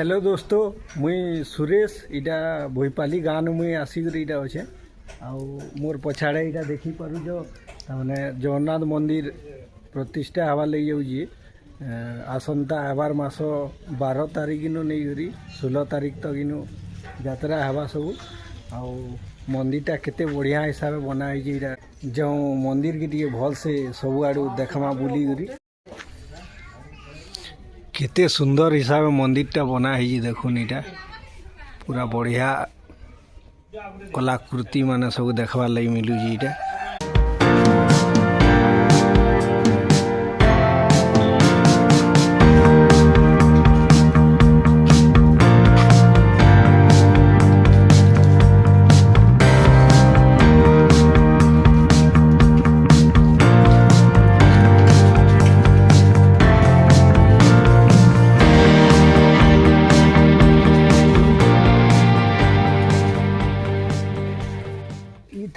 Hello दोस्तों मुई सुरेश इटा भोईपाली गाँव मुई आसिक इटा अच्छे आउ मोर पछाड़े इटा देखी पारुछ ताने जगन्नाथ मंदिर प्रतिष्ठा हवा लगी जाऊँगी आसंता आबार मास 12 तारिख इन नहीं करी 16 तारिख तक इनु यात्रा हवा सब आउ मंदिरटा केते बढ़िया हिसाब से बनाई जो मंदिर की भल से सब आड़ू देखमा बुली करी केते सुंदर हिसाब से मंदिरटा बना है देखुन इटा पूरा बढ़िया कलाकृति माने सब देखबार लगी मिलूँ इटा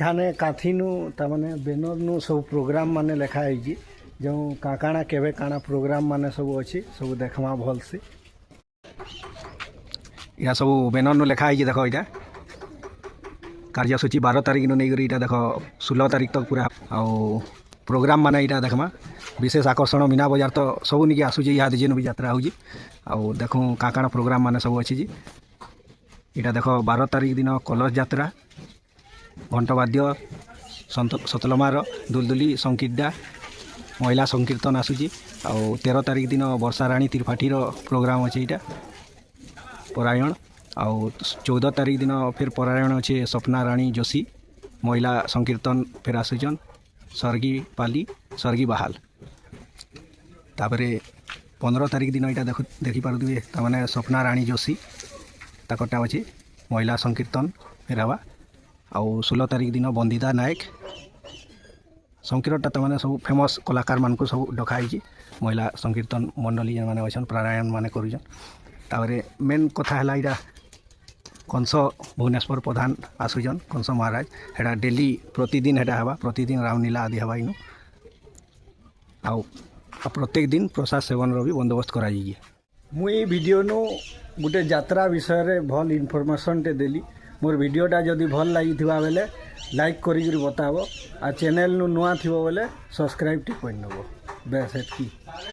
थाने काथीनु तमाने बेनर नु सब प्रोग्राम माने लिखा है जो काकाना केवे काना प्रोग्राम माने सब अच्छी सब देखमा भल से या सब बेनर नु लिखा है देखो इटा कार्यसूची 12 तारिख नु नहीं इटा देखो 16 तारिख तक पूरा आउ प्रोग्राम माने इटा देखमा विशेष आकर्षण मीना बजार तो सब निके आसुची यहाँ जेन भी यात्रा होजी आउ देखो काकाना प्रोग्राम माने सब अच्छी इटा देखो 12 तारिख दिन कलश यात्रा घंटवाद्य सतलमार दुलदुली संकीर्डा महिला संकीर्तन आसूची आउ 13 तारिख दिन वर्षा राणी त्रिपाठी प्रोग्राम अच्छे यहाँ परायण आउ 14 तारिख दिन फिर परायण अच्छे सपना राणी जोशी महिला संकीर्तन फिर आसूचन सर्गी पाली सर्गी बहाल तापर 15 तारिख दिन यहाँ देखी पारे तमाने सपना राणी जोशी ताकटा अच्छे महिला संकीर्तन फिर हवा आउ 16 तारिख दिन बंदिता नायक संकीर्तनटा तमाने सब फेमस कलाकार मान को सब डकाई महिला संकीर्तन मंडली मैंने अच्छा प्राणायाम मान कर मेन कथा है यहाँ कंस भुवनेश्वर प्रधान आसुचन कंस महाराज हेटा डेली प्रतिदिन हेटा हवा प्रतिदिन रामलीला आदि हवा इनु आउ प्रत्येक दिन प्रसाद सेवन भी बंदोबस्त कराई मुई वीडियो नु गोटे यात्रा विषय रे भल इनफॉरमेशन टे देली मोर वीडियोटा जदि भल लगी बेले लाइक करी बताब आ चैनल नु नुआ थी बेले सब्सक्राइब टी कर नब बेस एतकी।